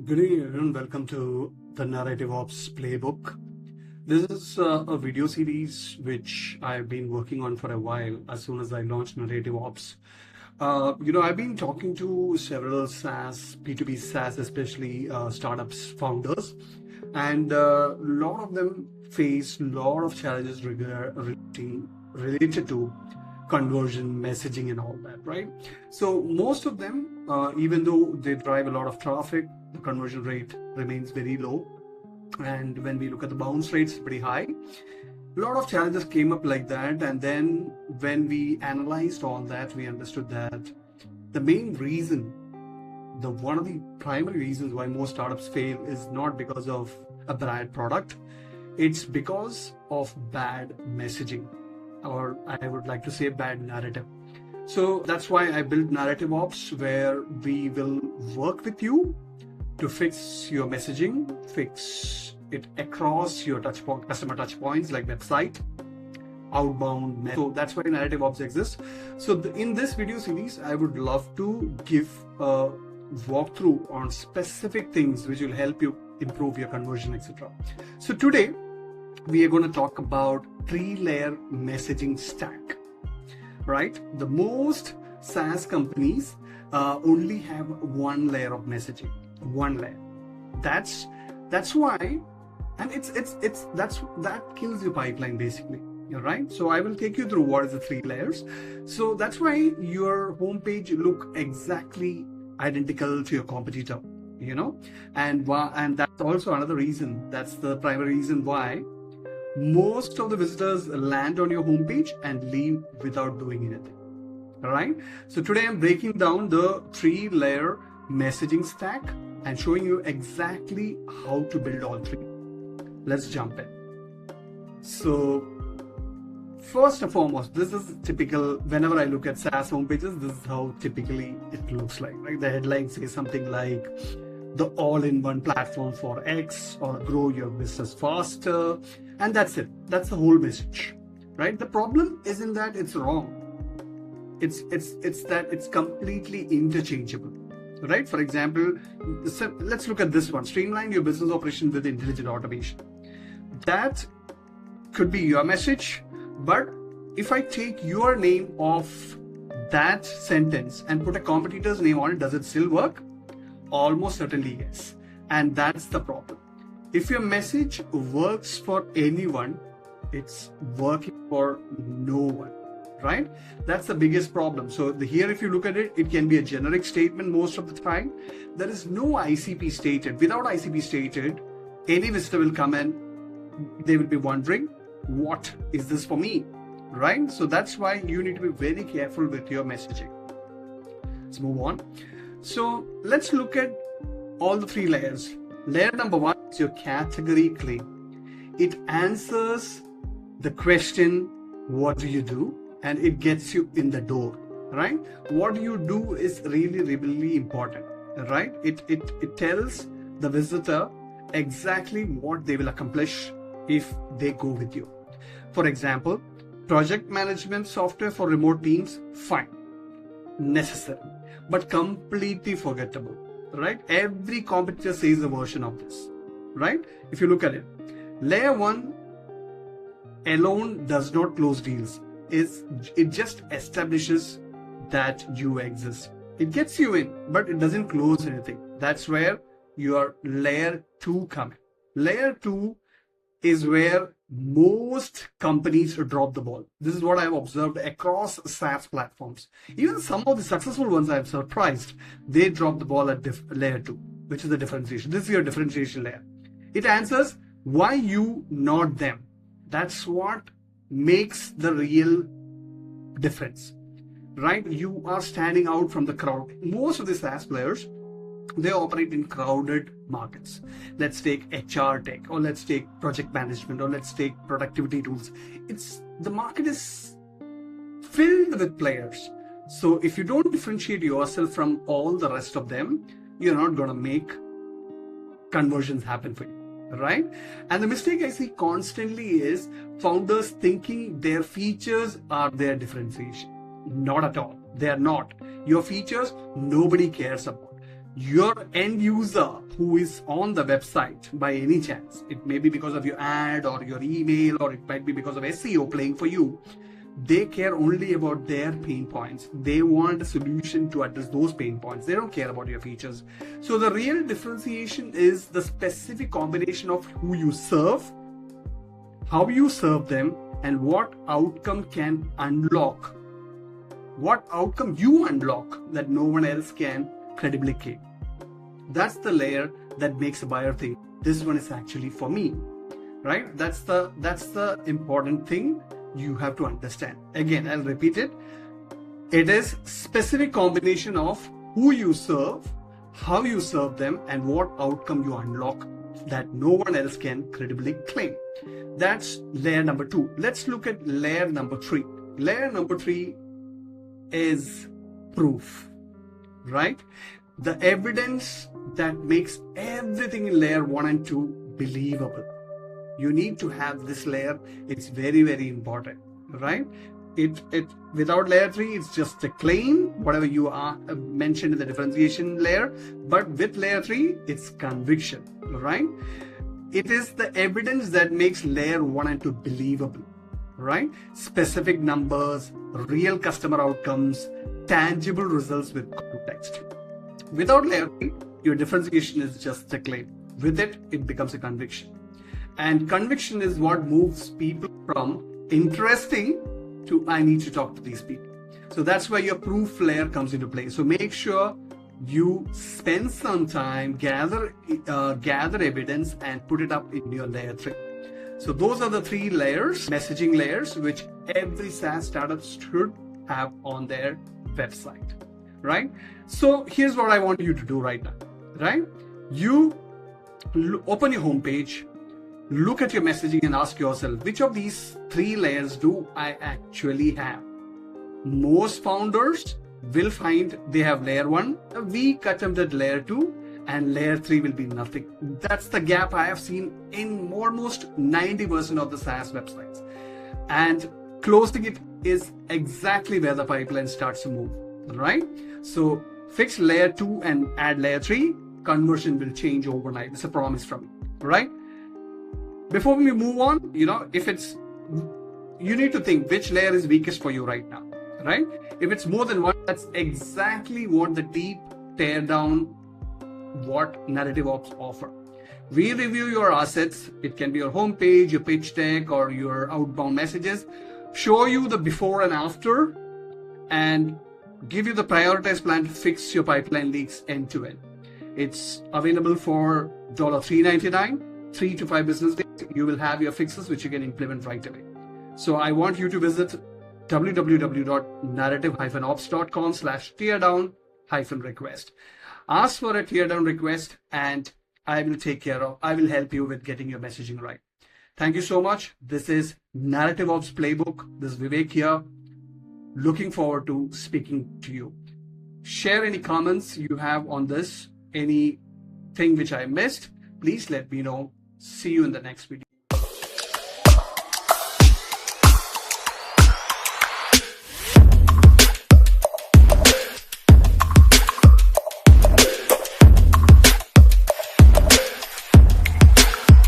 Good evening, everyone. Welcome to the Narrative Ops Playbook. This is a video series which I've been working on for a while as soon as I launched Narrative Ops. I've been talking to several SaaS, B2B SaaS, especially startups founders, and a lot of them face a lot of challenges related to conversion, messaging, and all that, right? So most of them, even though they drive a lot of traffic, the conversion rate remains very low. And when we look at the bounce rates, it's pretty high. A lot of challenges came up like that. And then when we analyzed all that, we understood that the main reason, one of the primary reasons why most startups fail is not because of a bad product. It's because of bad messaging, or I would like to say bad narrative. So that's why I built Narrative Ops, where we will work with you to fix your messaging, fix it across your customer touch points like website, outbound. So that's why Narrative Ops exists. So in this video series, I would love to give a walkthrough on specific things which will help you improve your conversion, etc. So today, we are going to talk about 3-layer messaging stack, right? The most SaaS companies only have 1 layer of messaging, 1 layer. That's why, and that kills your pipeline basically, right? So I will take you through what is the 3 layers. So that's why your homepage look exactly identical to your competitor, and that's also another reason. That's the primary reason why most of the visitors land on your homepage and leave without doing anything. All right. So today I'm breaking down the 3-layer messaging stack and showing you exactly how to build all 3. Let's jump in. So first and foremost, this is typical. Whenever I look at SaaS homepages, this is how typically it looks like. Right? The headline says something like the all-in-one platform for X, or grow your business faster. And that's it. That's the whole message, right? The problem isn't that it's wrong. It's that it's completely interchangeable, right? For example, let's look at this one. Streamline your business operation with intelligent automation. That could be your message, but if I take your name off that sentence and put a competitor's name on it, does it still work? Almost certainly yes. And that's the problem. If your message works for anyone, it's working for no one, right? That's the biggest problem. So here, if you look at it, it can be a generic statement most of the time. There is no ICP stated. Without ICP stated, any visitor will come and they will be wondering, what is this for me, right? So that's why you need to be very careful with your messaging. Let's move on. So let's look at all the 3 layers. Layer number 1 is your category claim. It answers the question, what do you do? And it gets you in the door, right? What do you do is really, really important, right? It tells the visitor exactly what they will accomplish if they go with you. For example, project management software for remote teams, fine, necessary, but completely forgettable, right? Every competitor says a version of this, right? If you look at it, layer 1 alone does not close deals. It just establishes that you exist. It gets you in, but it doesn't close anything. That's where your layer 2 comes in. Layer 2 is where most companies drop the ball. This is what I've observed across SaaS platforms. Even some of the successful ones, I'm surprised, they drop the ball at layer 2, which is the differentiation. This is your differentiation layer. It answers why you, not them. That's what makes the real difference, right? You are standing out from the crowd. Most of the SaaS players, they operate in crowded markets. Let's take HR tech, or let's take project management, or let's take productivity tools. The market is filled with players. So if you don't differentiate yourself from all the rest of them, you're not going to make conversions happen for you, right? And the mistake I see constantly is founders thinking their features are their differentiation. Not at all. They are not. Your features, nobody cares about. your end user who is on the website by any chance, it may be because of your ad or your email, or it might be because of SEO playing for you, they care only about their pain points. They want a solution to address those pain points. They don't care about your features. So the real differentiation is the specific combination of who you serve, how you serve them, and what outcome can unlock. What outcome you unlock that no one else can credibly claim. That's the layer that makes a buyer think this one is actually for me, right? That's the important thing you have to understand. Again, I'll repeat it. It is specific combination of who you serve, how you serve them, and what outcome you unlock that no one else can credibly claim. That's layer number 2. Let's look at layer number 3. Layer number 3 is proof, right? The evidence that makes everything in layer 1 and 2 believable. You need to have this layer. It's very, very important, right? Without layer 3, it's just a claim, whatever you are mentioned in the differentiation layer. But with layer 3, it's conviction, right? It is the evidence that makes layer 1 and 2 believable, right? Specific numbers, real customer outcomes, tangible results with context. Without layer 3, your differentiation is just a claim. With it, it becomes a conviction. And conviction is what moves people from interesting to I need to talk to these people. So that's where your proof layer comes into play. So make sure you spend some time, gather evidence, and put it up in your layer 3. So those are the 3 layers, messaging layers, which every SaaS startup should have on their website, right? So here's what I want you to do right now, right? You open your homepage, look at your messaging and ask yourself, which of these 3 layers do I actually have? Most founders will find they have layer 1, a weak attempt at layer 2, and layer 3 will be nothing. That's the gap I have seen in almost 90% of the SaaS websites. And closing it is exactly where the pipeline starts to move, right? So fix layer 2 and add layer 3, conversion will change overnight. It's a promise from me, right? Before we move on, you need to think which layer is weakest for you right now, right? If it's more than one, that's exactly what the deep teardown, what Narrative Ops offer. We review your assets. It can be your homepage, your pitch deck, or your outbound messages, show you the before and after, and give you the prioritized plan to fix your pipeline leaks end to end. It's available for $3.99, 3 to 5 business days. You will have your fixes which you can implement right away. So I want you to visit www.narrativeops.com/teardown-request. Ask for a teardown request and I will help you with getting your messaging right. Thank you so much. This is Narrative Ops Playbook. This is Vivek here. Looking forward to speaking to you. Share any comments you have on this, anything which I missed. Please let me know. See you in the next video.